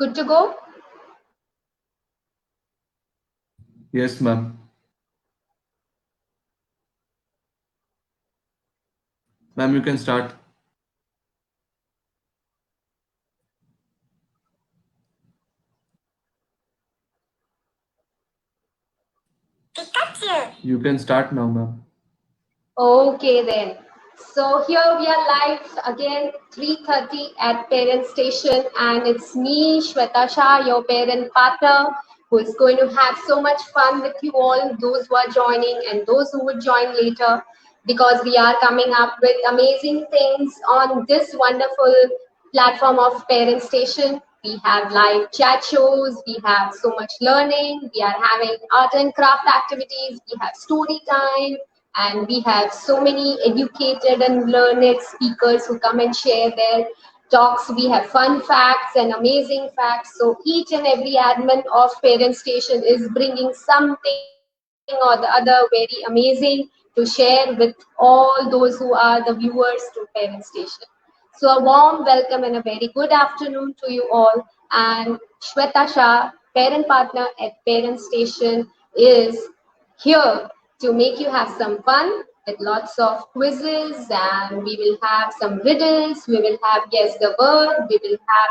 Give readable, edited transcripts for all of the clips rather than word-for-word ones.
Good to go? Yes, ma'am. Ma'am, you can start. You can start now, ma'am. Okay then. So here we are live again, 3:30 at Parent Station, and it's me, Shweta Shah, your parent partner, who is going to have so much fun with you all, those who are joining and those who would join later, because we are coming up with amazing things on this wonderful platform of Parent Station. We have live chat shows, we have so much learning, we are having art and craft activities, we have story time, and we have so many educated and learned speakers who come and share their talks. We have fun facts and amazing facts. So each and every admin of Parent Station is bringing something or the other very amazing to share with all those who are the viewers to Parent Station. So a warm welcome and a very good afternoon to you all. And Shweta Shah, parent partner at Parent Station, is here to make you have some fun with lots of quizzes, and we will have some riddles, we will have guess the word, we will have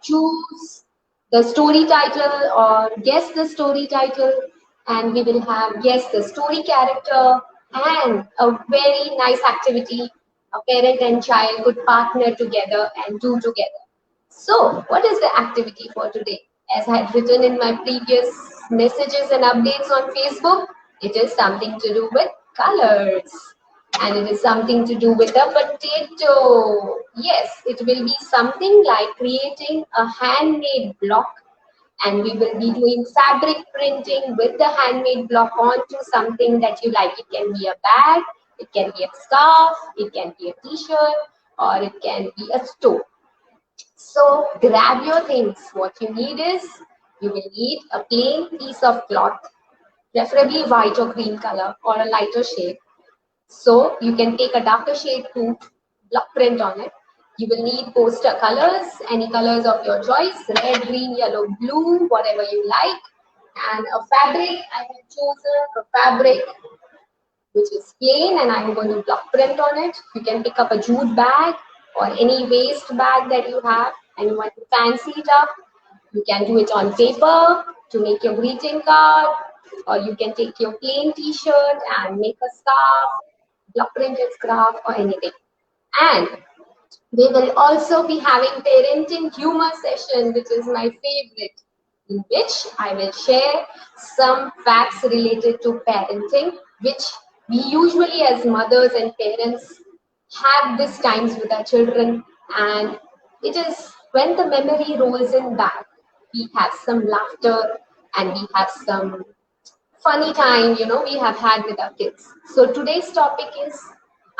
choose the story title or guess the story title, and we will have guess the story character, and a very nice activity a parent and child could partner together and do together. So, what is the activity for today? As I had written in my previous messages and updates on Facebook, it is something to do with colors. And it is something to do with a potato. Yes, it will be something like creating a handmade block, and we will be doing fabric printing with the handmade block onto something that you like. It can be a bag, it can be a scarf, it can be a t-shirt, or it can be a stove. So grab your things. What you need is, you will need a plain piece of cloth, preferably white or cream color or a lighter shade. So you can take a darker shade to block print on it. You will need poster colors, any colors of your choice, red, green, yellow, blue, whatever you like. And a fabric, I have chosen a fabric which is plain, and I'm going to block print on it. You can pick up a jute bag or any waste bag that you have and you want to fancy it up. You can do it on paper to make your greeting card, or you can take your plain t-shirt and make a scarf, block printed scarf, or anything. And we will also be having parenting humor session, which is my favorite, in which I will share some facts related to parenting, which we usually as mothers and parents have these times with our children. And it is when the memory rolls in back, we have some laughter and we have some funny time, we have had with our kids. So today's topic is,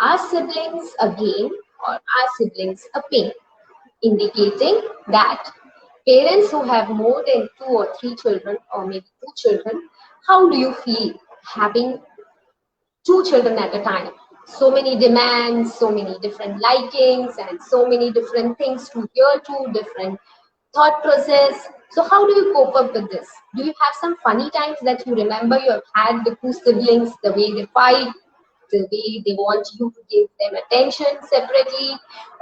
are siblings a game or are siblings a pain? Indicating that parents who have more than two or three children or maybe two children, how do you feel having two children at a time? So many demands, so many different likings, and so many different things to hear to, different thought process. So how do you cope up with this? Do you have some funny times that you remember you have had with two siblings, the way they fight, the way they want you to give them attention separately,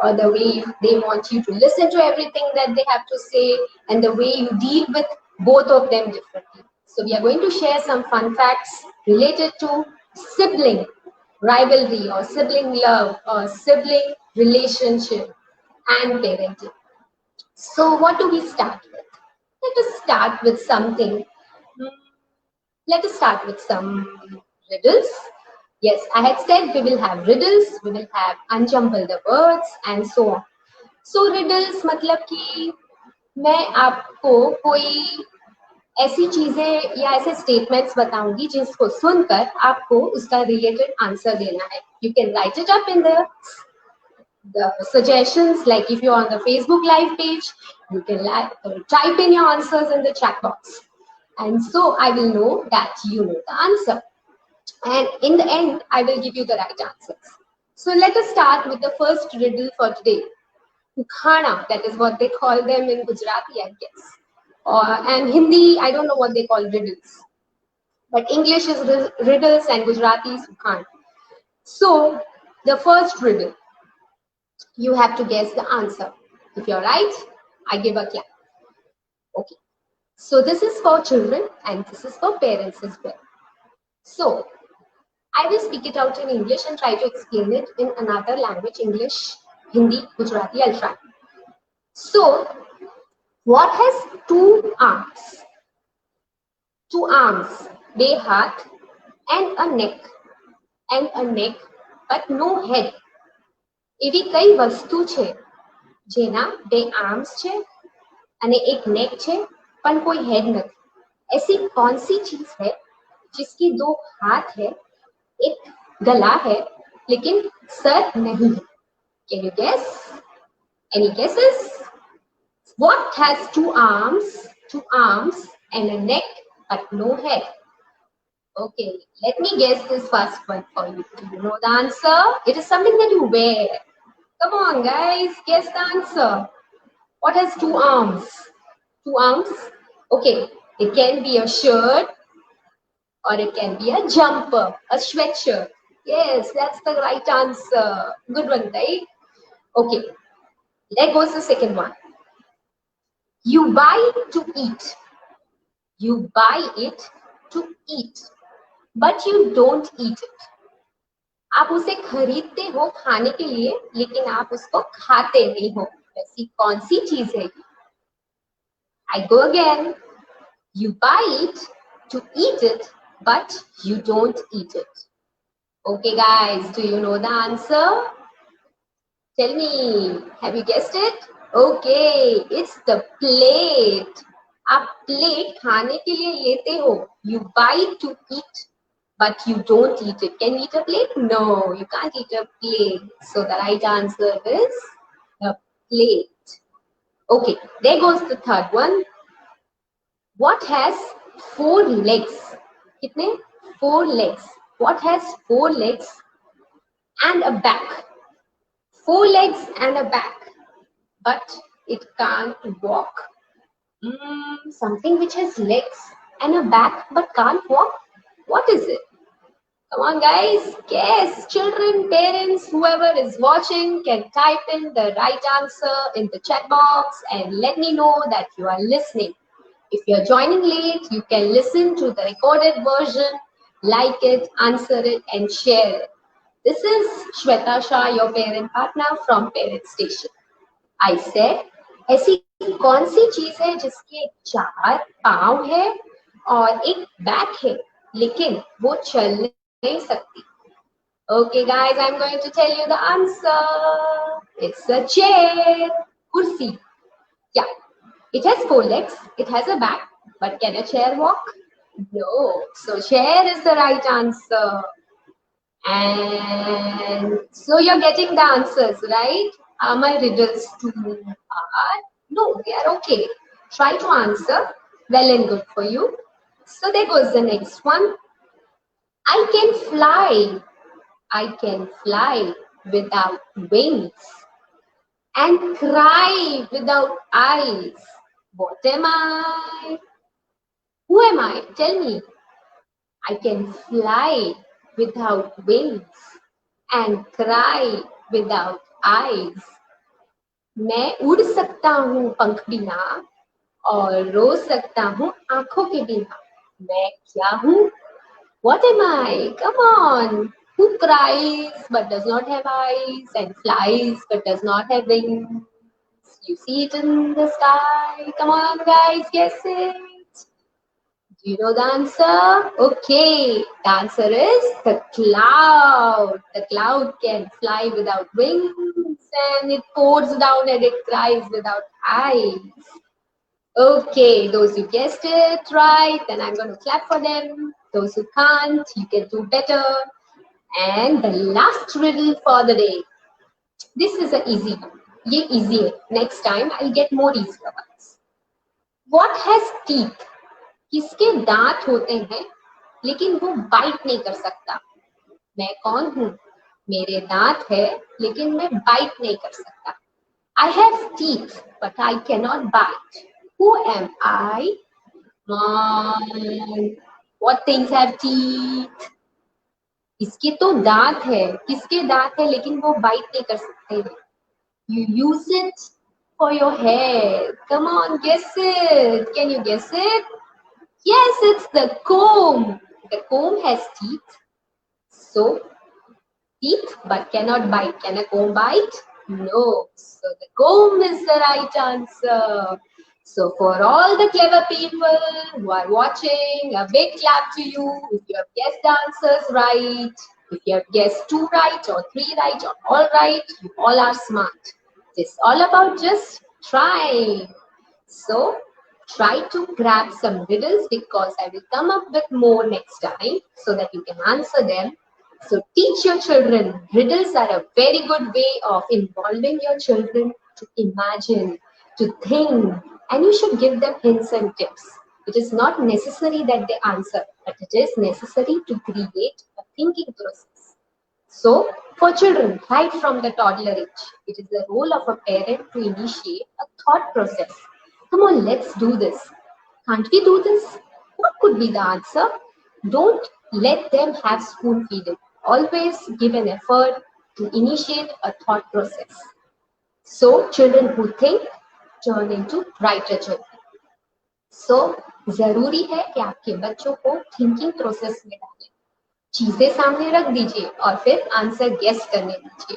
or the way they want you to listen to everything that they have to say, and the way you deal with both of them differently? So we are going to share some fun facts related to sibling rivalry or sibling love or sibling relationship and parenting. So, what do we start with? Let us start with something. Hmm, Let us start with some riddles. Yes, I had said we will have riddles, we will have unjumble the words, and so on. So, riddles मतलब कि मैं आपको कोई ऐसी चीजें या ऐसे statements बताऊंगी जिसको सुनकर आपको उसका रिलेटेड आंसर देना है. You can write it up in the suggestions, like if you're on the Facebook live page, you can type in your answers in the chat box, and so I will know that you know the answer, and in the end I will give you the right answers. So let us start with the first riddle for today. Ukhana, that is what they call them in Gujarati, I guess. And Hindi, I don't know what they call riddles. But English is riddles and Gujarati is Ukhana. So, the first riddle, you have to guess the answer. If you're right, I give a clap. Okay. So, this is for children and this is for parents as well. So, I will speak it out in English and try to explain it in another language, English, Hindi, Gujarati, I'll try. So, what has two arms? Two arms, બે હાથ, and a neck, but no head. એવી કઈ વસ્તુ છે જેના બે arms છે અને એક neck છે પણ કોઈ head નથી? ऐसी कौन सी चीज है जिसकी दो हाथ है, एक गला है लेकिन सर नहीं है? Can you guess? Any guesses? What has two arms and a neck but no head? Okay, let me guess this first one for you. Do you know the answer? It is something that you wear. Come on, guys, guess the answer. What has two arms? Two arms? Okay, it can be a shirt or it can be a jumper, a sweatshirt. Yes, that's the right answer. Good one, right? Okay, there goes the second one. You buy it to eat. You buy it to eat, but you don't eat it. आप उसे खरीदते हो खाने के लिए लेकिन आप उसको खाते नहीं हो. ऐसी कौन सी चीज है? I go again. You buy it to eat it, but you don't eat it. Okay, guys, do you know the answer? Tell me, have you guessed it? Okay, it's the plate. आप plate खाने के लिए लेते हो. You buy it to eat, but you don't eat it. Can you eat a plate? No, you can't eat a plate. So the right answer is the plate. Okay, there goes the third one. What has four legs? कितने? Four legs. What has four legs and a back? Four legs and a back, but it can't walk. Something which has legs and a back but can't walk. What is it? Come on, guys, guess. Children, parents, whoever is watching can type in the right answer in the chat box and let me know that you are listening. If you're joining late, you can listen to the recorded version, like it, answer it, and share it. This is Shweta Shah, your parent partner from Parent Station. I said, ऐसी कौन सी चीज है जिसके चार पाँव है और एक बैक है लेकिन वो चल नहीं सकती? Okay, guys, I'm going to tell you the answer. It's a chair. Kursi. Yeah. It has four legs, it has a back, but can a chair walk? No. So chair is the right answer. And so you're getting the answers, right? Are my riddles too hard? No, they are okay. Try to answer. Well and good for you. So there goes the next one. I can fly. I can fly without wings and cry without eyes. What am I? Who am I? Tell me. I can fly without wings and cry without eyes. मैं उड़ सकता हूँ पंख बिना और रो सकता हूँ आंखों के बिना. मैं क्या हूँ? What am I? Come on. Who cries but does not have eyes and flies but does not have wings? You see it in the sky. Come on, guys, guess it. Do you know the answer? Okay, the answer is the cloud. The cloud can fly without wings and it pours down and it cries without eyes. Okay, those who guessed it right, then I'm going to clap for them. Those who can't, you can do better. And the last riddle for the day. This is an easy one. ये easy है. Next time I'll get more easier ones. What has teeth? किसके दांत होते हैं लेकिन वो bite नहीं कर सकता? मैं कौन हूँ? मेरे दांत है लेकिन मैं बाइट नहीं कर सकता. I have teeth, but I cannot bite. Who am I? What things have teeth? इसके तो दांत है. किसके दांत है लेकिन वो बाइट नहीं कर सकते हैं. You use it for your hair. Come on, guess it. Can you guess it? Yes, it's the comb. The comb has teeth. So, teeth but cannot bite. Can a comb bite? No. So, the comb is the right answer. So, for all the clever people who are watching, a big clap to you if you have guessed the answers right. If you have guessed 2 right or 3 right or all right, you all are smart. It's all about just trying. So, try to grab some riddles because I will come up with more next time so that you can answer them. So, teach your children. Riddles are a very good way of involving your children to imagine, to think, and you should give them hints and tips. It is not necessary that they answer, but it is necessary to create a thinking process. So, for children, right from the toddler age, it is the role of a parent to initiate a thought process. Come on, let's do this. Can't we do this? What could be the answer? Don't let them have spoon feeding. Always give an effort to initiate a thought process. So, children who think turn into brighter children. So, जरूरी है कि आपके बच्चों को thinking process में डालें. चीजें सामने रख दीजिए और फिर आंसर गेस करने दीजिए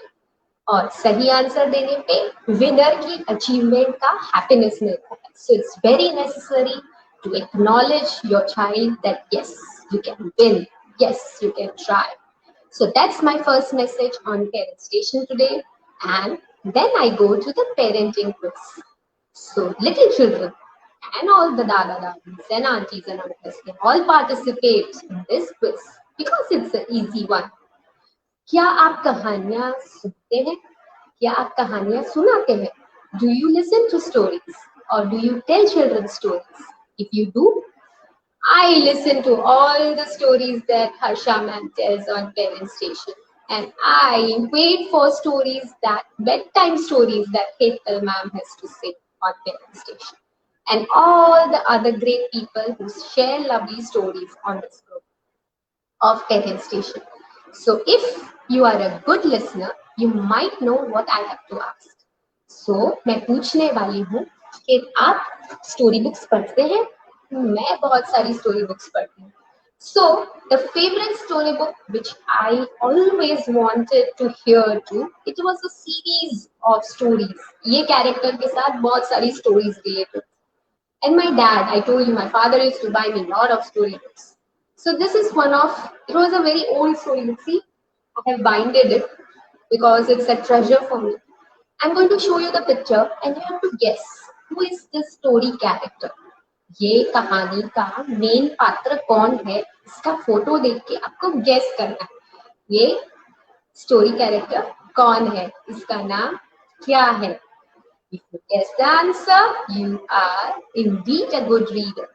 और सही आंसर देने पे विनर की अचीवमेंट का हैप्पीनेस मिलता है. So it's very necessary to acknowledge your child that yes you can win, yes you can try. So that's my first message on Parent Station today, and then I go to the parenting quiz. So little children and all the dada dadis and aunties and uncles can all participate in this quiz because it's an easy one. क्या आप कहानियां सुनते हैं? क्या आप कहानियां सुनाते हैं? Do you listen to stories or do you tell children stories? If you do, I listen to all the stories that Harsha ma'am tells on Parent Station, and I wait for stories bedtime stories that Hetal ma'am has to say on Parent Station, and all the other great people who share lovely stories on this group of Parent Station. So if you are a good listener, you might know what I have to ask. So मैं पूछने वाली हूँ कि आप story books पढ़ते हैं? मैं बहुत सारी स्टोरी बुक्स पढ़ती हूँ. So the favorite story book which I always wanted to hear to, it was a series of stories. ये character के साथ बहुत सारी stories related. And my dad, I told you, my father used to buy me a lot of story books. So this is it was a very old story book. See, I have binded it because it's a treasure for me. I'm going to show you the picture and you have to guess who is this story character. ये कहानी का main पात्र कौन है, इसका photo देख के आपको गेस करना है ये स्टोरी कैरेक्टर कौन है, इसका नाम क्या है. If you guess the answer, you are indeed a good reader.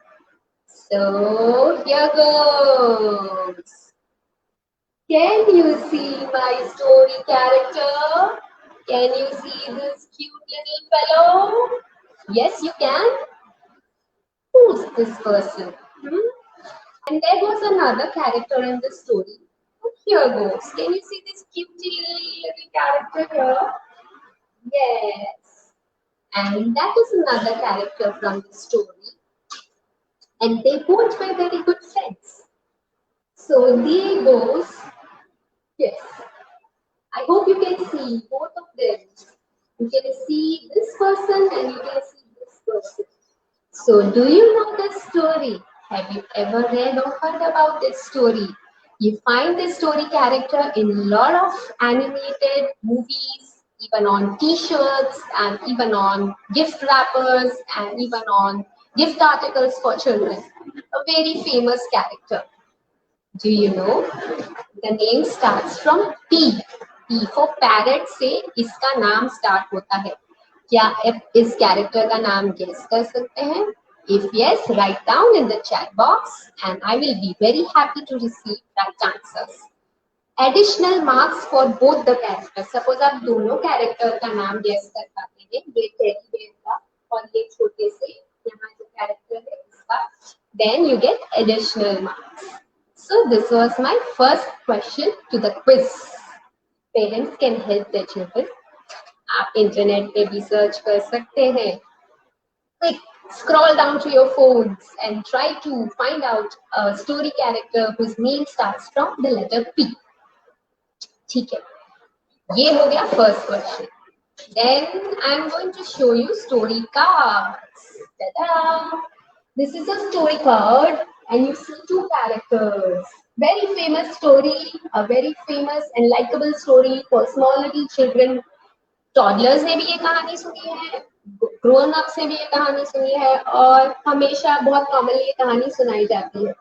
So here goes. Can you see my story character? Can you see this cute little fellow? Yes, you can. Who's this person? And there was another character in the story. Here goes. Can you see this cute little character here? Yes. And that is another character from the story. And they both were very good friends. So there goes. Yes. I hope you can see both of them. You can see this person and you can see this person. So do you know this story? Have you ever read or heard about this story? You find this story character in a lot of animated movies, even on t-shirts and even on gift wrappers and even on gift articles for children. A very famous character. Do you know? The name starts from P. P for parrot से इसका नाम start होता है. क्या आप इस character का नाम guess कर सकते हैं? If yes, write down in the chat box and I will be very happy to receive right answers. Additional marks for both the character. Suppose आप दोनों कैरेक्टर का नाम गेस कर पाते हैं, ये टेडी बेयर का और ये छोटे से यहाँ जो कैरेक्टर है इसका, then you get additional marks. So this was my first question to the quiz. Parents can help their children. आप इंटरनेट पे भी सर्च कर सकते हैं. Quick, scroll down to your phones and try to find out a story character whose name starts from the letter P. ठीक है, ये हो गया first question. Then I'm going to show you story cards. Ta-da! This is a story card and you see two characters. Very famous story, a very famous and likable story for small little children. Toddlers ने भी ये कहानी सुनी है, grown ups ने भी ये कहानी सुनी है और हमेशा बहुत कॉमनली ये कहानी सुनाई जाती है.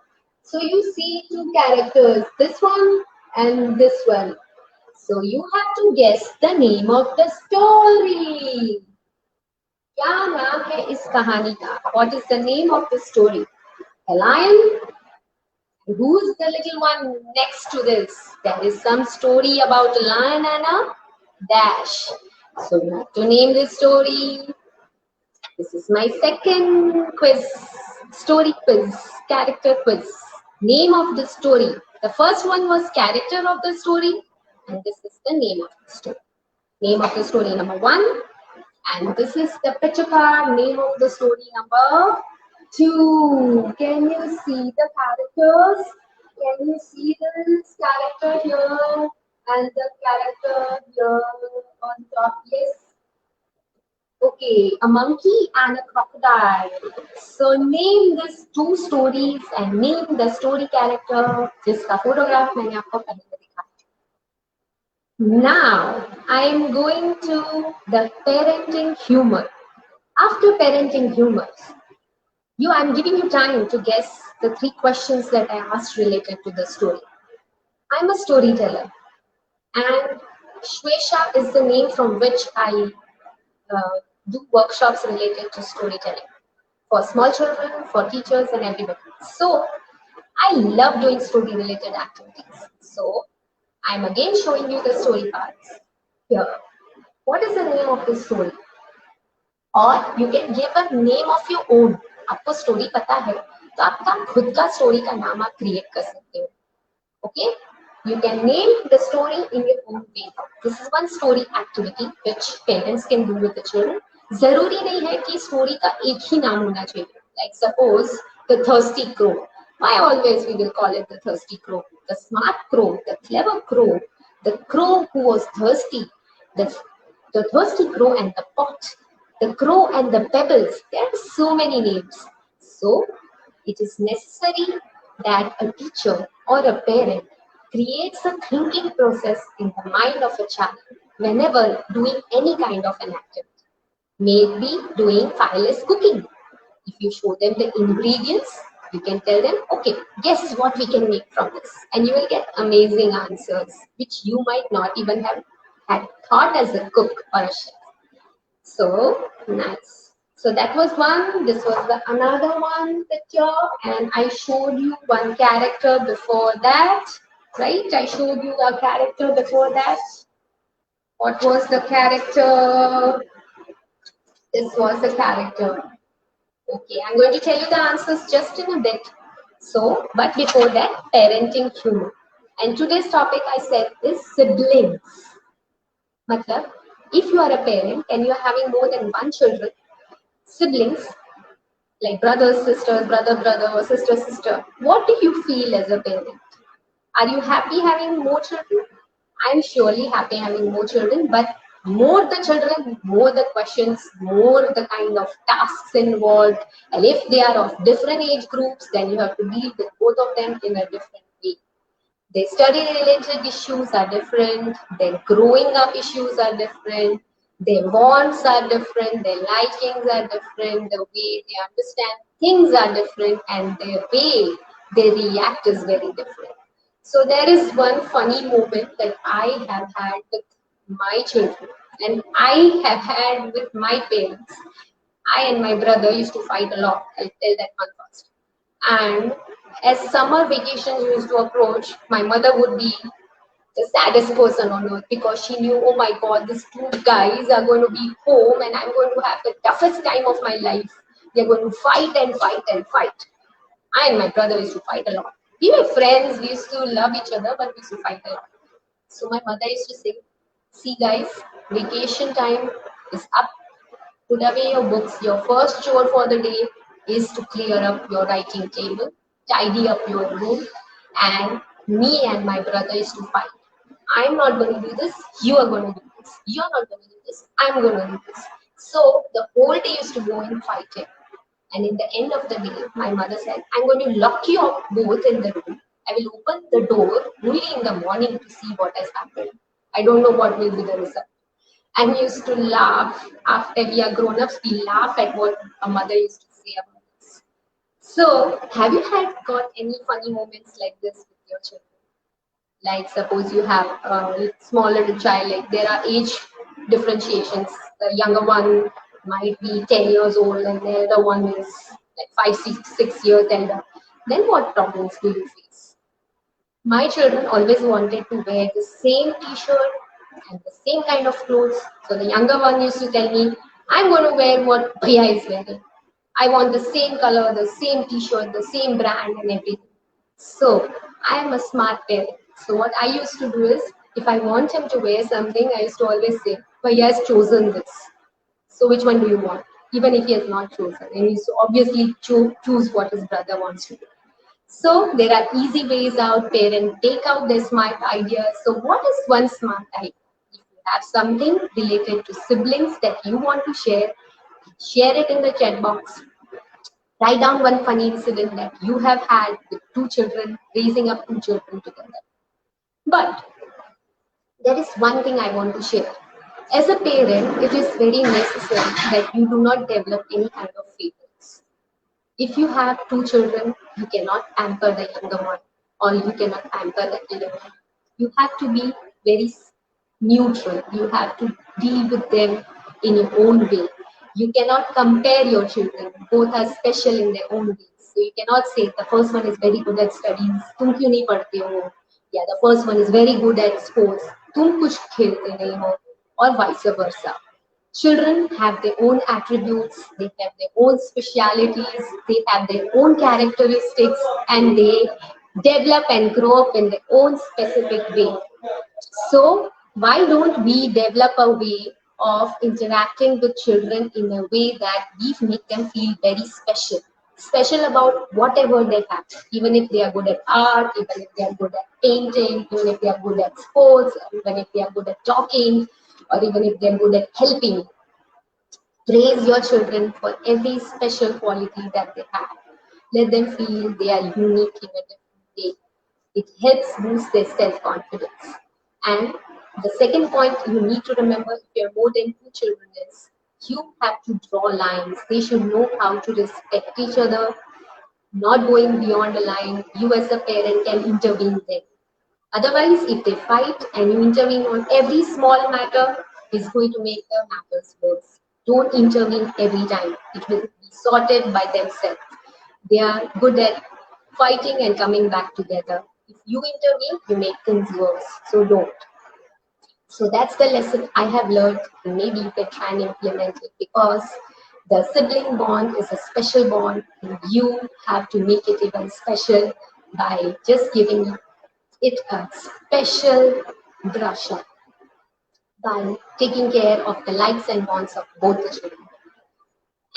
So you see two characters, this one and this one. So you have to guess the name of the story. क्या नाम है इस कहानी का? What is the name of the story? A lion. Who's the little one next to this? There is some story about a lion and a dash. So you have to name this story. This is my second quiz, story quiz, character quiz. Name of the story. The first one was character of the story, and this is the name of the story. Name of the story number 1, and this is the picture card. Name of the story number 2. Can you see the characters? Can you see this character here and the character here on top? Yes. Okay, a monkey and a crocodile. So name these two stories and name the story character. जिसका photograph मैंने आपको पहले दिखाया. Now I am going to the parenting humor. After parenting humor, I'm giving you time to guess the 3 questions that I asked related to the story. I'm a storyteller, and Shweta is the name from which I do workshops related to storytelling for small children, for teachers, and everybody. So I love doing story related activities. So I'm again showing you the story parts here. What is the name of the story? Or you can give a name of your own. आपको story पता है तो आपका खुद का story का नाम आप क्रिएट कर सकते हो. Okay, you can name the story in your own way. This is one story activity which parents can do with the children. जरूरी नहीं है कि स्टोरी का एक ही नाम होना चाहिए. Like suppose the thirsty crow. Why always we will call it the thirsty crow? The smart crow, the clever crow, the crow who was thirsty, the thirsty crow and the pot, the crow and the pebbles. There are so many names. So it is necessary that a teacher or a parent creates a thinking process in the mind of a child whenever doing any kind of an activity. Maybe doing fireless cooking. If you show them the ingredients, you can tell them, okay, guess what we can make from this. And you will get amazing answers, which you might not even have had thought as a cook or a chef. So nice. So that was one. This was the another one picture, and I showed you one character before that, right? I showed you a character before that. What was the character? This was the character. Okay, I'm going to tell you the answers just in a bit. So, but before that, parenting humor. And today's topic I said is siblings. Matlab, if you are a parent and you are having more than one children, siblings, like brothers, sisters, brother, or sister, what do you feel as a parent? Are you happy having more children? I'm surely happy having more children, but more the children, more the questions, more the kind of tasks involved. And if they are of different age groups, then you have to deal with both of them in a different way. Their study related issues are different, their growing up issues are different, their wants are different, their likings are different, the way they understand things are different, and the way they react is very different. So there is one funny moment that I have had with my children and I have had with my parents. I and my brother used to fight a lot. I'll tell that one first. And as summer vacations used to approach, my mother would be the saddest person on earth, because she knew, oh my God, these two guys are going to be home and I'm going to have the toughest time of my life. They're going to fight and fight and fight. I and my brother used to fight a lot. We were friends, we used to love each other, but we used to fight a lot. So my mother used to say, see guys, vacation time is up. Put away your books. Your first chore for the day is to clear up your writing table, tidy up your room, and me and my brother used to fight. I'm not going to do this. You are going to do this. You're not going to do this. I'm going to do this. So the whole day used to go in fighting. And in the end of the day, my mother said, I'm going to lock you up both in the room. I will open the door only in the morning to see what has happened. I don't know what will be the result. And we used to laugh. After we are grown ups, we laugh at what a mother used to say about us. So, have you had got any funny moments like this with your children? Like, suppose you have a small little child, like there are age differentiations. The younger one might be 10 years old, and the other one is like 5, 6 years elder. Then, what problems do you face? My children always wanted to wear the same t-shirt and the same kind of clothes. So the younger one used to tell me, I'm going to wear what Bhaiya is wearing. I want the same color, the same t-shirt, the same brand and everything. So I am a smart parent. So what I used to do is, if I want him to wear something, I used to always say, Bhaiya has chosen this. So which one do you want? Even if he has not chosen. And he used to obviously choose what his brother wants to do. So there are easy ways out, parents take out their smart ideas. So what is one smart idea? If you have something related to siblings that you want to share it in the chat box. Write down one funny incident that you have had with two children, raising up two children together. But there is one thing I want to share. As a parent, it is very necessary that you do not develop any kind of favorites. If you have two children, you cannot pamper the younger one, or you cannot pamper the elder one. You have to be very neutral. You have to deal with them in your own way. You cannot compare your children. Both are special in their own ways. So you cannot say the first one is very good at studies, तुम क्यों नहीं पढ़ते हो? Yeah, the first one is very good at sports, तुम कुछ खेलते नहीं हो, or vice versa. Children have their own attributes, they have their own specialities, they have their own characteristics, and they develop and grow up in their own specific way. So, why don't we develop a way of interacting with children in a way that we make them feel very special? Special about whatever they have, even if they are good at art, even if they are good at painting, even if they are good at sports, even if they are good at talking, or even if they are good at helping. Praise your children for every special quality that they have. Let them feel they are unique in a different way. It helps boost their self-confidence. And the second point you need to remember if you have more than two children is you have to draw lines. They should know how to respect each other, not going beyond the line. You as a parent can intervene there. Otherwise, if they fight and you intervene on every small matter, it's going to make the matters worse. Don't intervene every time. It will be sorted by themselves. They are good at fighting and coming back together. If you intervene, you make things worse. So don't. So that's the lesson I have learned. Maybe you can try and implement it, because the sibling bond is a special bond. And you have to make it even special by just giving it a special brush up, by taking care of the likes and wants of both the children.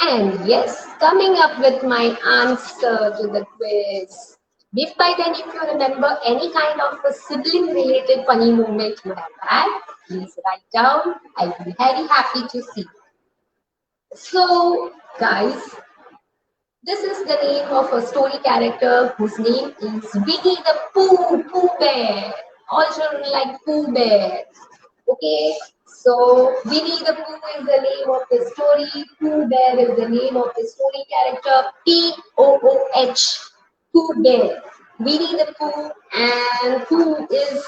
And yes, coming up with my answer to the quiz. If by then, if you remember any kind of a sibling related funny moment you have had, please write down. I'll be very happy to see. So, guys, this is the name of a story character whose name is Winnie the Pooh Bear. All children like Pooh Bear. Okay, so Winnie the Pooh is the name of the story. Pooh Bear is the name of the story character. Pooh. Pooh Bear. Winnie the Pooh, and who is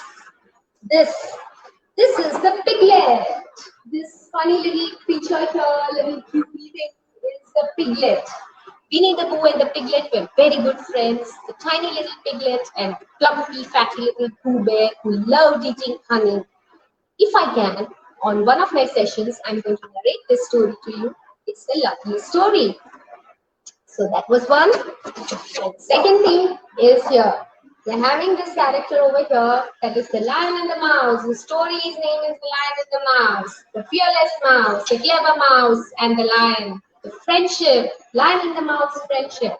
this? This is the piglet. This funny little creature here, little cutie thing, is the piglet. Winnie the Pooh and the piglet were very good friends. The tiny little piglet and plumpy, fatty little Pooh Bear who loved eating honey. If I can, on one of my sessions, I'm going to narrate this story to you. It's a lovely story. So that was one. And second thing is here. We're having this character over here that is the lion and the mouse. The story's name is the lion and the mouse. The fearless mouse, the clever mouse and the lion. The friendship, lion and the mouse friendship.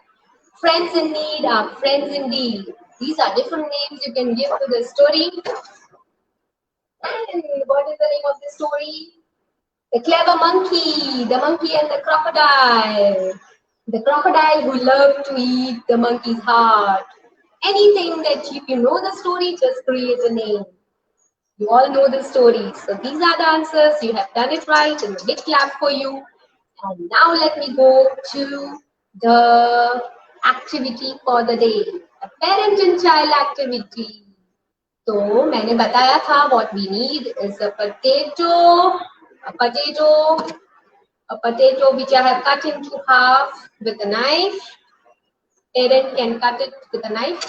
Friends in need are friends indeed. These are different names you can give to the story. And what is the name of the story? The clever monkey, the monkey and the crocodile. The crocodile who loved to eat the monkey's heart. Anything that you know the story, just create a name. You all know the story. So these are the answers. You have done it right, and a big clap for you. And now let me go to the activity for the day. A parent and child activity. So मैंने बताया था what we need is a potato which I have cut into half with a knife. Parent can cut it with a knife.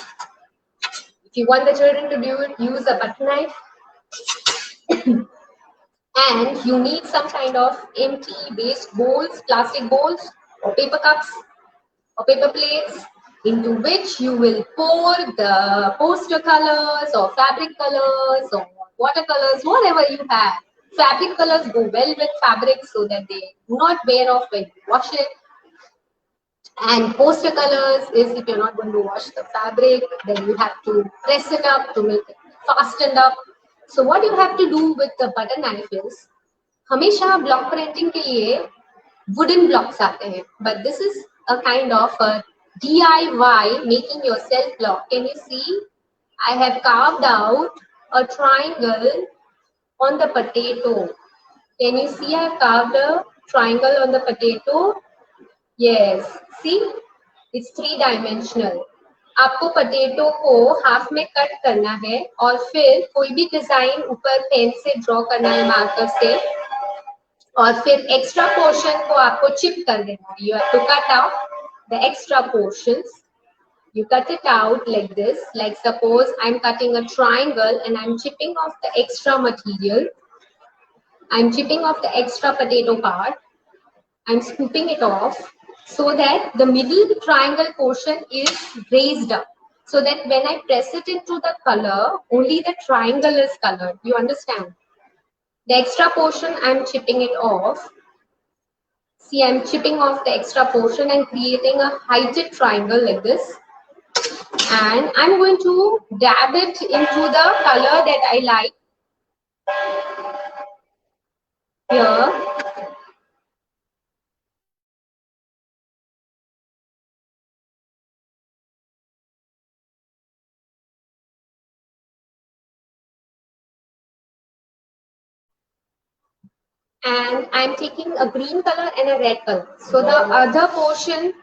If you want the children to do it, use a butter knife. And you need some kind of empty waste bowls, plastic bowls, or paper cups, or paper plates, into which you will pour the poster colors, or fabric colors, or watercolors, whatever you have. Fabric colors go well with fabric so that they do not wear off when you wash it. And poster colors is if you're not going to wash the fabric, then you have to press it up to make it fastened up. So what you have to do with the butter knife is, हमेशा block printing के लिए wooden blocks आते हैं, but this is a kind of a DIY making yourself block. Can you see? I have carved out a triangle on the potato. Can you see? I have carved a triangle on the potato. Yes, see, it's 3-dimensional. आपको potato को half में cut करना है और फिर कोई भी design ऊपर पेन से ड्रॉ करना है मार्कर से, और फिर एक्स्ट्रा पोर्शन को आपको चिप कर देना है. You have to cut out the extra portions. You cut it out like this. Like suppose I'm cutting a triangle and I'm chipping off the extra material. I'm chipping off the extra potato part. I'm scooping it off so that the middle triangle portion is raised up. So that when I press it into the color, only the triangle is colored. You understand? The extra portion, I'm chipping it off. See, I'm chipping off the extra portion and creating a heighted triangle like this. And I'm going to dab it into the color that I like. Here. And I'm taking a green color and a red color. So the other portion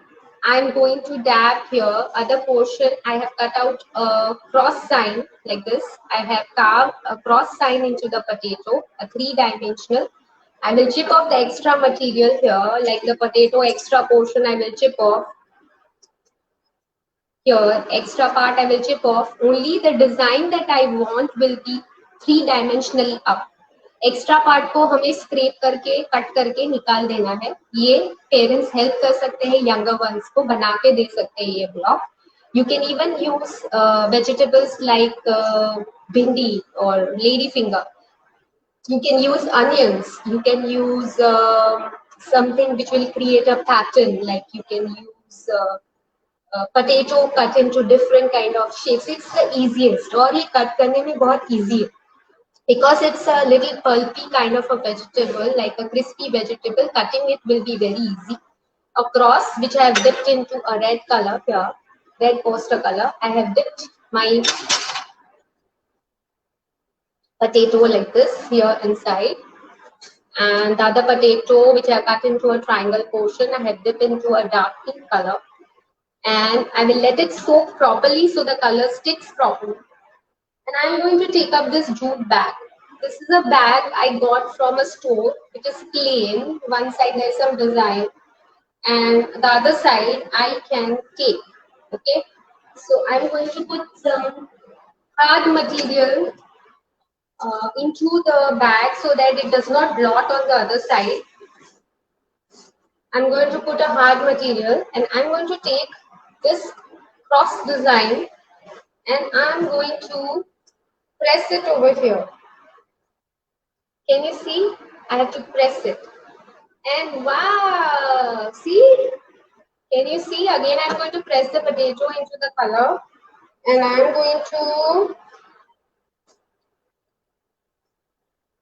I'm going to dab here. Other portion I have cut out a cross sign like this. I have carved a cross sign into the potato, a 3-dimensional. I will chip off the extra material here, like the potato extra portion I will chip off. Here, extra part I will chip off. Only the design that I want will be 3-dimensionally up. Extra part को हमें scrap करके cut करके निकाल देना है. ये parents help कर सकते हैं, यंगर वंस को बना के दे सकते हैं ये block. You can even use vegetables like भिंडी और lady finger. You can use onions. You can use something which will create a pattern. Like you can use potato cut into different kind of shapes. It's the easiest. और ये cut करने में बहुत easy है. Because it's a little pulpy kind of a vegetable, like a crispy vegetable, cutting it will be very easy. A cross which I have dipped into a red color here, red poster color. I have dipped my potato like this here inside. And the other potato which I have cut into a triangle portion, I have dipped into a dark pink color. And I will let it soak properly so the color sticks properly. And I'm going to take up this jute bag. This is a bag I got from a store. It is plain. One side there's some design. and the other side I can tape. Okay, so I'm going to put some hard material into the bag so that it does not blot on the other side. I'm going to put a hard material and I'm going to take this cross design and I'm going to press it over here. Can you see? I have to press it. And wow, see? Can you see? Again, I'm going to press the potato into the color and I'm going to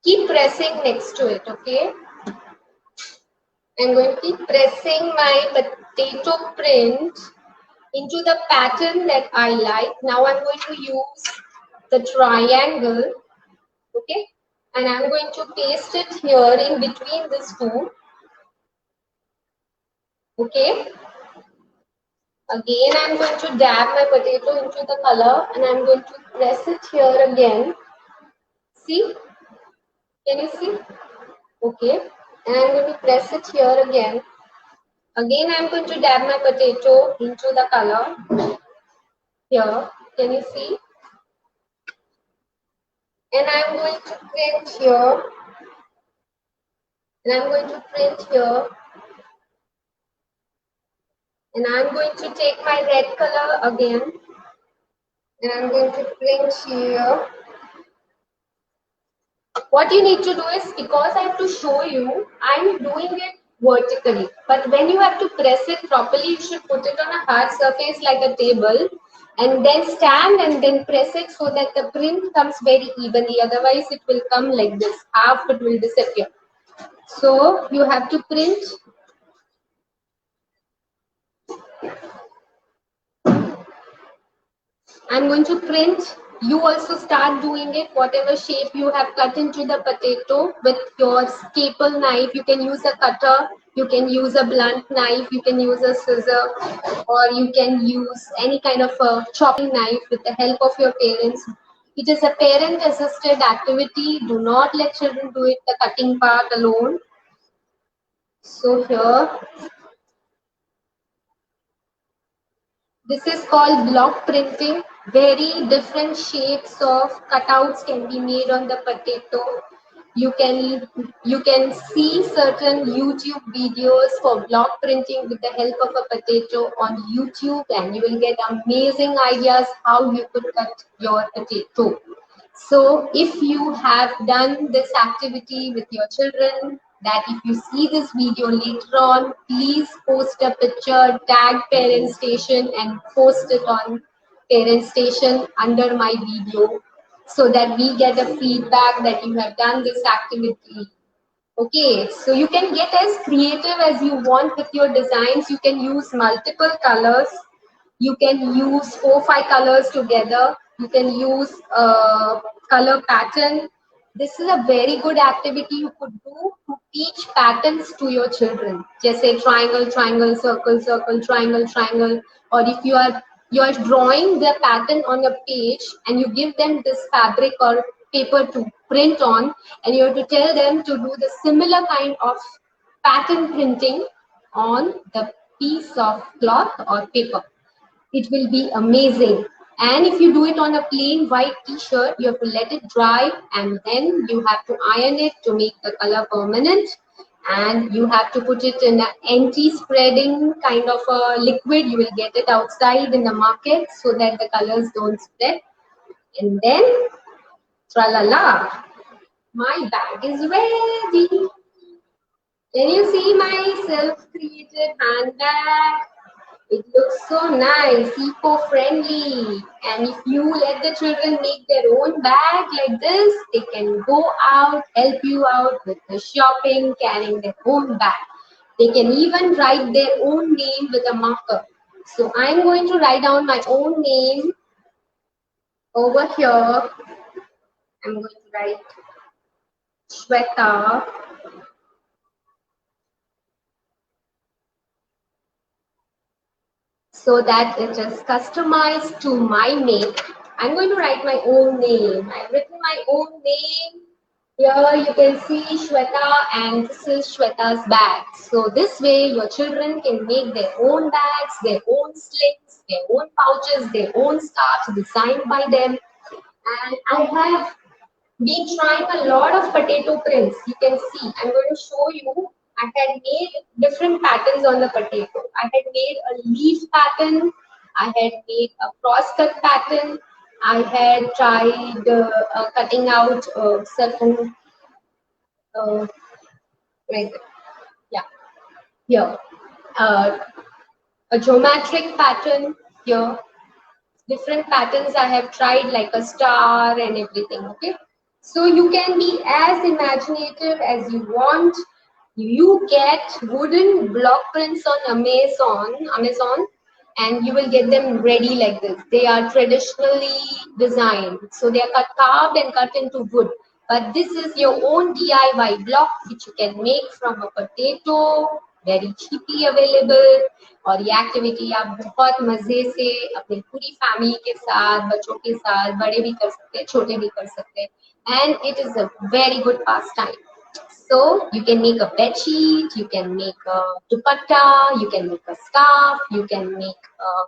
keep pressing next to it, okay? I'm going to keep pressing my potato print into the pattern that I like. Now I'm going to use the triangle, okay? And I'm going to paste it here in between these two, okay? Again, I'm going to dab my potato into the color and I'm going to press it here again. See? Can you see? Okay. And I'm going to press it here again. Again, I'm going to dab my potato into the color here. Can you see? And I'm going to print here. And I'm going to print here. And I'm going to take my red color again. And I'm going to print here. What you need to do is, because I have to show you, I'm doing it vertically. But when you have to press it properly, you should put it on a hard surface like a table and then stand and then press it so that the print comes very evenly. Otherwise, it will come like this. Half it will disappear. So you have to print. I'm going to print. You also start doing it, whatever shape you have cut into the potato with your staple knife. You can use a cutter, you can use a blunt knife, you can use a scissor, or you can use any kind of a chopping knife with the help of your parents. It is a parent assisted activity. Do not let children do it the cutting part alone. So here, this is called block printing. Very different shapes of cutouts can be made on the potato. You can see certain YouTube videos for block printing with the help of a potato on YouTube, and you will get amazing ideas how you could cut your potato. So if you have done this activity with your children, that if you see this video later on, please post a picture, tag Parent Station and post it on Parent Station under my video so that we get a feedback that you have done this activity. Okay, so you can get as creative as you want with your designs. You can use multiple colors. You can use 4-5 colors together. You can use a color pattern. This is a very good activity you could do to teach patterns to your children. Just say triangle, triangle, circle, circle, triangle, triangle. Or if you are drawing the pattern on a page and you give them this fabric or paper to print on, and you have to tell them to do the similar kind of pattern printing on the piece of cloth or paper. It will be amazing. And if you do it on a plain white t-shirt, you have to let it dry and then you have to iron it to make the color permanent. And you have to put it in an anti-spreading kind of a liquid. You will get it outside in the market so that the colors don't spread. And then, tra-la-la, my bag is ready. Can you see my self-created handbag? It looks so nice, eco-friendly. And if you let the children make their own bag like this, they can go out, help you out with the shopping, carrying their own bag. They can even write their own name with a marker. So I'm going to write down my own name over here. I'm going to write Shweta. So that it is customized to my make. I'm going to write my own name. I've written my own name Here you can see Shweta and this is Shweta's bag. So this way your children can make their own bags, their own slings, their own pouches, their own scarves designed by them. And I have been trying a lot of potato prints. You can see, I'm going to show you. I had made different patterns on the potato. I had made a leaf pattern. I had made a cross cut pattern. I had tried cutting out certain, uh, like, yeah, here, uh, a geometric pattern here. Different patterns I have tried, like a star and everything. Okay, so you can be as imaginative as you want. You get wooden block prints on Amazon, and you will get them ready like this. They are traditionally designed, so they are carved and cut into wood. But this is your own DIY block which you can make from a potato, very cheaply available. और ये activity आप बहुत मजे से अपनी पूरी family के साथ, बच्चों के साथ, बड़े भी कर सकते हैं, छोटे भी कर सकते हैं, and it is a very good pastime. So you can make a bed sheet, you can make a dupatta, you can make a scarf, you can make a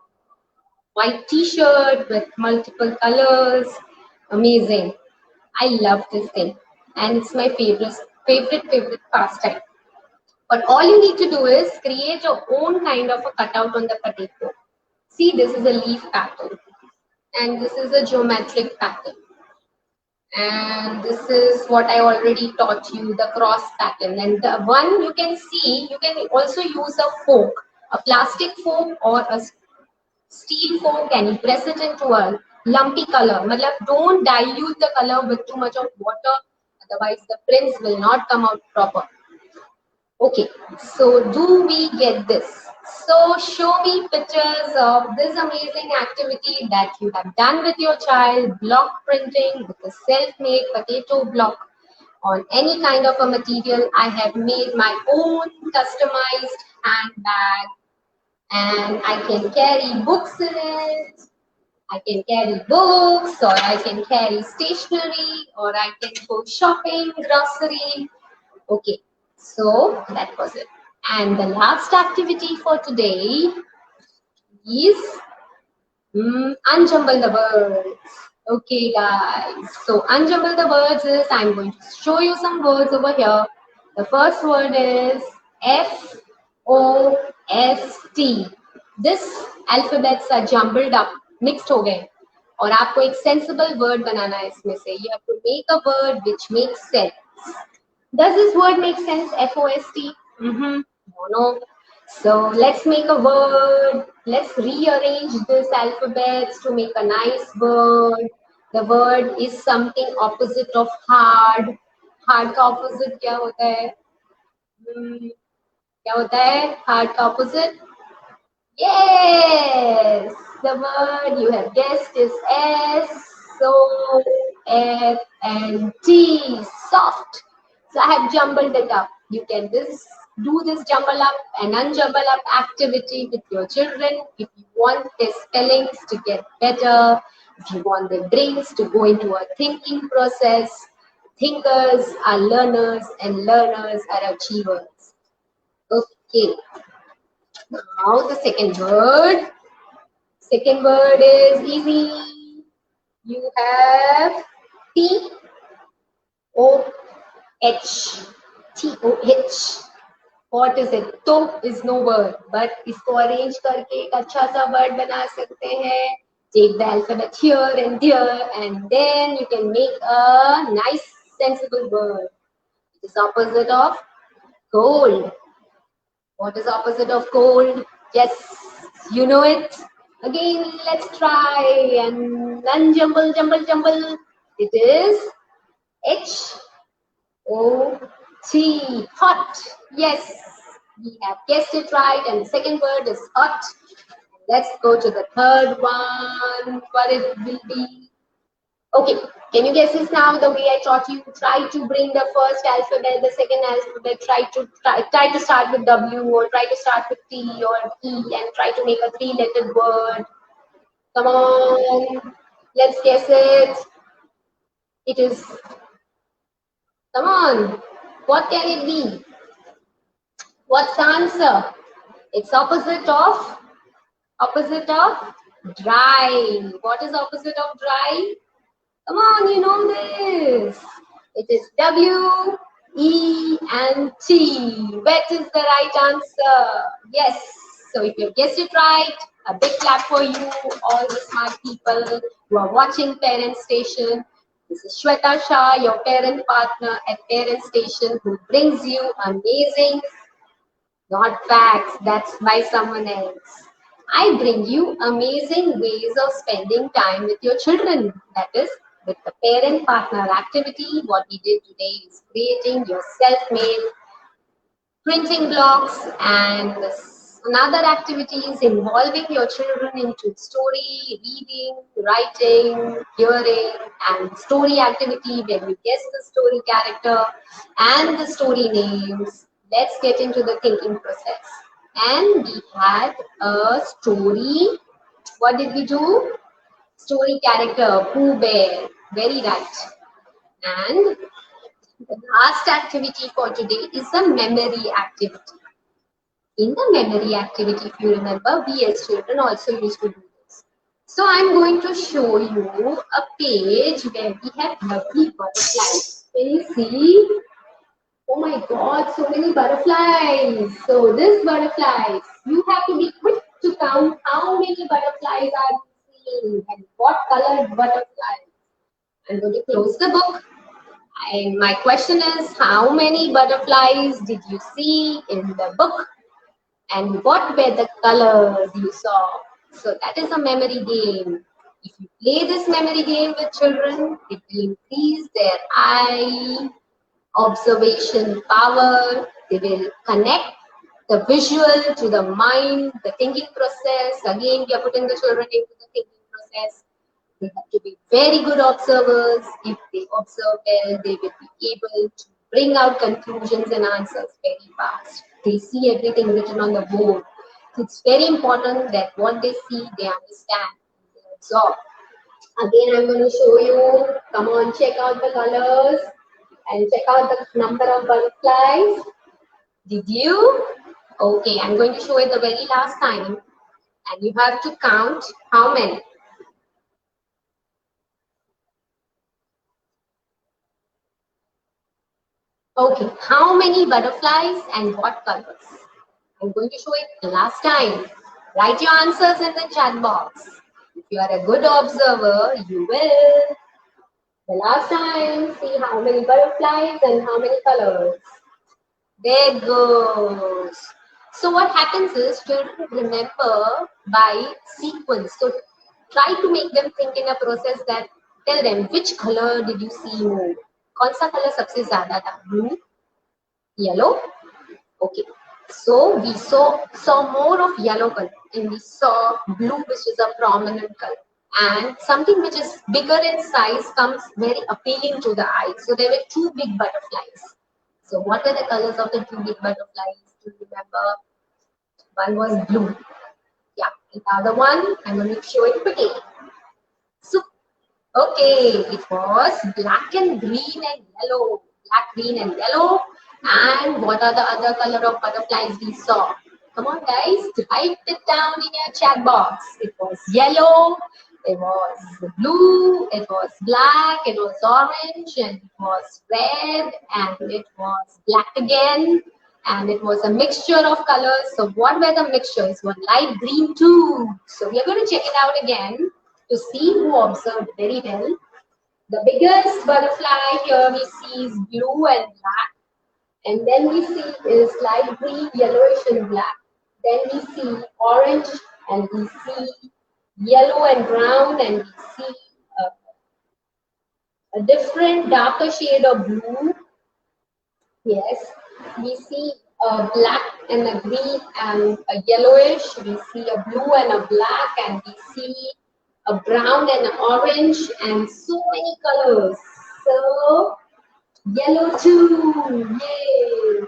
white t-shirt with multiple colors. Amazing. I love this thing, and it's my favorite pastime. But all you need to do is create your own kind of a cutout on the potato. See, this is a leaf pattern, and this is a geometric pattern. And this is what I already taught you, the cross pattern. And the one you can see, you can also use a fork, a plastic fork or a steel fork, and you press it into a lumpy color. Matlab, don't dilute the color with too much of water, otherwise the prints will not come out proper. Okay, so do we get this? So show me pictures of this amazing activity that you have done with your child, block printing with a self-made potato block on any kind of a material. I have made my own customized handbag, and I can carry books in it. I can carry books, or I can carry stationery, or I can go shopping, grocery. Okay, so that was it. And the last activity for today is unjumble the words. Okay, guys. So unjumble the words is I'm going to show you some words over here. The first word is FOST. This alphabets are jumbled up, mixed हो गए. और आपको एक sensible word बनाना है इसमें से. You have to make a word which makes sense. Does this word make sense? FOST? No. So let's make a word. Let's rearrange this alphabets to make a nice word. The word is something opposite of hard. Hard का opposite क्या होता है? क्या होता है? Hard का opposite? Yes, the word you have guessed is SOFT, soft. So I have jumbled it up. You can do this jumble up and unjumble up activity with your children if you want their spellings to get better, if you want their brains to go into a thinking process. Thinkers are learners and learners are achievers. Okay. Now the second word. Second word is easy. You have T O H. T O H. What is it? To is no word, but इसको arrange करके एक अच्छा सा word बना सकते हैं. Take the alphabet here and there, and then you can make a nice, sensible word. It is opposite of gold. What is opposite of cold? Yes, you know it. Again, let's try and jumble. It is HOT, hot. Yes, we have guessed it right. And the second word is hot. Let's go to the third one. What it will be? Okay, can you guess this now? The way I taught you, try to bring the first alphabet, the second alphabet, try to start with W, or try to start with T or E, and try to make a three-lettered word. Come on, let's guess it. It is Come on. What can it be? What's the answer? It's opposite of dry. What is opposite of dry? Come on, you know this. It is W, E, and T. Wet is the right answer. Yes. So if you guessed it right, a big clap for you, all the smart people who are watching Parent Station. This is Shweta Shah, your parent partner at Parent Station, who brings you amazing, not facts, that's by someone else. I bring you amazing ways of spending time with your children. That is, with the parent partner activity. What we did today is creating your self made printing blocks, and another activities involving your children into story, reading, writing, hearing, and story activity where you guess the story character and the story names. Let's get into the thinking process. And we had a story. What did we do? Story character, Pooh Bear. Very right. And the last activity for today is the memory activity. In the memory activity, if you remember, we as children also used to do this. So I'm going to show you a page where we have lovely butterflies. Can you see? Oh my God, so many butterflies. So this butterflies, you have to be quick to count how many butterflies are you seeing and what colored butterflies. I'm going to close the book. And my question is, how many butterflies did you see in the book? And what were the colors you saw? So that is a memory game. If you play this memory game with children, it will increase their eye observation power. They will connect the visual to the mind, the thinking process. Again, we are putting the children into the thinking process. They have to be very good observers. If they observe well, they will be able to bring out conclusions and answers very fast. They see everything written on the board. So it's very important that what they see, they understand, they absorb. Again, I'm going to show you. Come on, check out the colors and check out the number of butterflies. Did you? Okay, I'm going to show it the very last time. And you have to count how many. Okay, how many butterflies and what colors? I'm going to show it the last time. Write your answers in the chat box. If you are a good observer, you will. The last time, see how many butterflies and how many colors. There goes. So what happens is children remember by sequence. So try to make them think in a process that tell them which color did you see more. कौन सा color सबसे ज़्यादा था? Blue, yellow. Okay. So we saw more of yellow color and we saw blue, which is a prominent color. And something which is bigger in size comes very appealing to the eye. So there were two big butterflies. So what were the colors of the two big butterflies? Do you remember? One was blue. Yeah. And the other one, I'm going to show it quickly. So, okay, it was black and green and yellow. Black, green and yellow. And what are the other color of butterflies we saw? Come on guys, write it down in your chat box. It was yellow, it was blue, it was black, it was orange, and it was red, and it was black again, and it was a mixture of colors. So what were the mixtures? One light green too. So we are going to check it out again to see who observed very well. The biggest butterfly here we see is blue and black. And then we see is light green, yellowish and black. Then we see orange and we see yellow and brown and we see a different darker shade of blue. Yes, we see a black and a green and a yellowish. We see a blue and a black and we see a brown and an orange and so many colors. So yellow too, yay!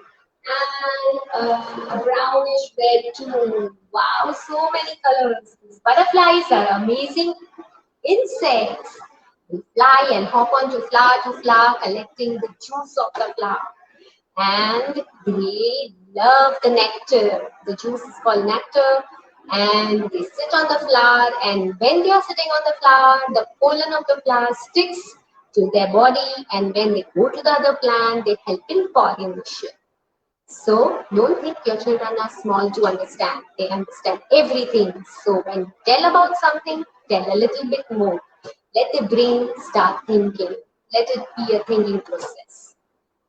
And a brownish red too. Wow, so many colors. These butterflies are amazing insects. They fly and hop onto flower to flower, collecting the juice of the flower. And they love the nectar. The juice is called nectar. And they sit on the flower, and when they are sitting on the flower, the pollen of the flower sticks to their body, and when they go to the other plant, they help in pollination. So don't think your children are small to understand. They understand everything. So when you tell about something, tell a little bit more. Let the brain start thinking. Let it be a thinking process.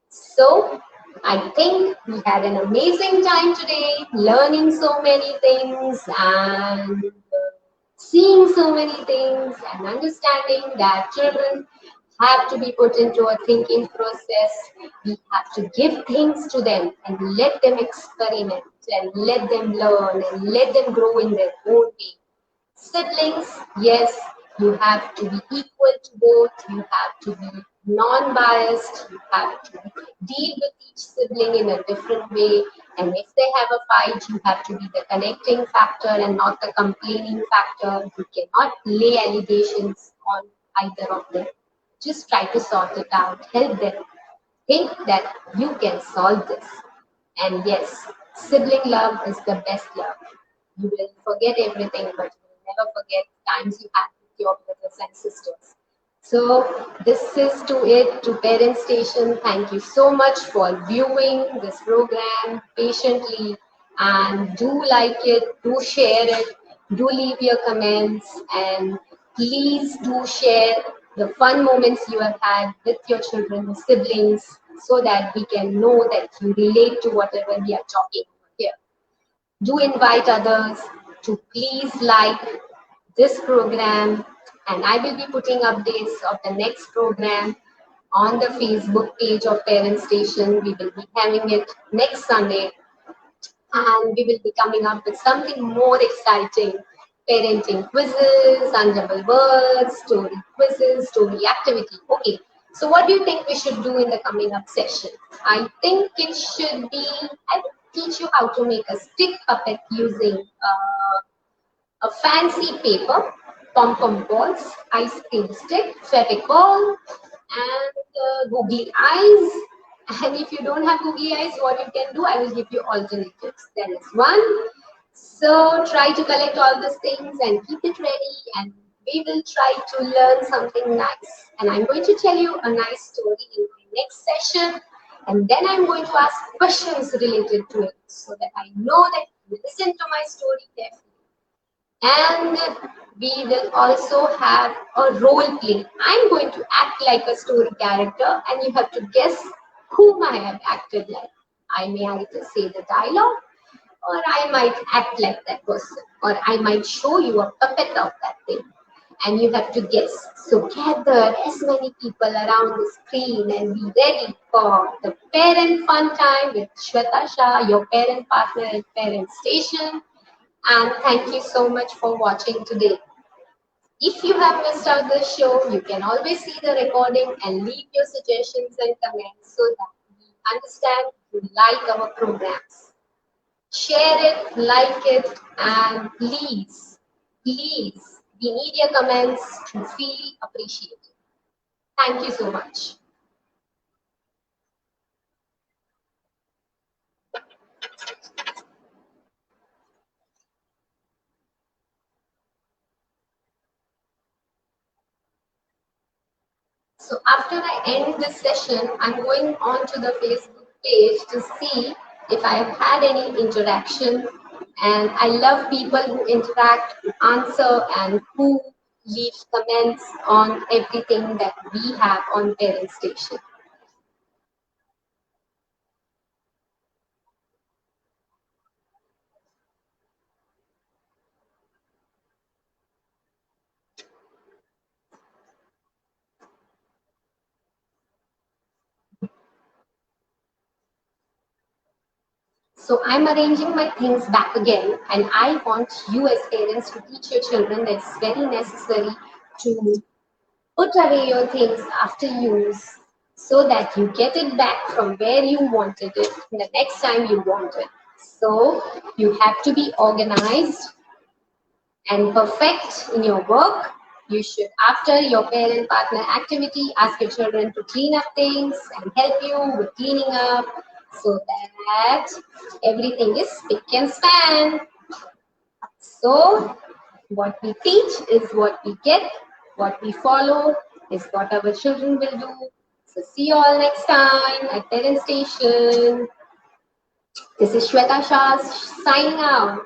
So I think we had an amazing time today, learning so many things and seeing so many things and understanding that children have to be put into a thinking process. We have to give things to them and let them experiment and let them learn and let them grow in their own way. Siblings, yes, you have to be equal to both. You have to be non-biased. You have to deal with each sibling in a different way. And if they have a fight, you have to be the connecting factor and not the complaining factor. You cannot lay allegations on either of them. Just try to sort it out. Help them. Think that you can solve this. And yes, sibling love is the best love. You will forget everything, but you will never forget times you had with your brothers and sisters. So this is to it, to Parent Station. Thank you so much for viewing this program patiently, and do like it, do share it, do leave your comments, and please do share the fun moments you have had with your children, siblings, so that we can know that you relate to whatever we are talking here. Do invite others to please like this program, and I will be putting updates of the next program on the Facebook page of Parent Station. We will be having it next Sunday, and we will be coming up with something more exciting. Parenting quizzes, Unjumble words, story quizzes, story activity. Okay, so what do you think we should do in the coming up session? I think it should be, I will teach you how to make a stick puppet using a fancy paper, pom-pom balls, ice cream stick, fevicol, and googly eyes. And if you don't have googly eyes, what you can do, I will give you alternatives. That is one. So try to collect all these things and keep it ready, and we will try to learn something nice. And I'm going to tell you a nice story in my next session, and then I'm going to ask questions related to it so that I know that you listen to my story carefully. And we will also have a role play. I'm going to act like a story character, and you have to guess whom I have acted like. I may either say the dialogue, or I might act like that person, or I might show you a puppet of that thing, and you have to guess. So gather as many people around the screen and be ready for the parent fun time with Shweta Shah, your parent partner at Parent Station. And thank you so much for watching today. If you have missed out the show, you can always see the recording and leave your suggestions and comments so that we understand you like our programs. Share it, like it, and please, please, we need your comments to feel appreciated. Thank you so much. So after I end this session, I'm going on to the Facebook page to see if I have had any interaction. And I love people who interact, who answer, and who leave comments on everything that we have on Parent Station. So I'm arranging my things back again, and I want you as parents to teach your children that it's very necessary to put away your things after use so that you get it back from where you wanted it the next time you want it. So you have to be organized and perfect in your work. You should, after your parent partner activity, ask your children to clean up things and help you with cleaning up so that everything is spick and span. So, what we teach is what we get, what we follow is what our children will do. So, see you all next time at Parent Station. This is Shweta Shah signing out.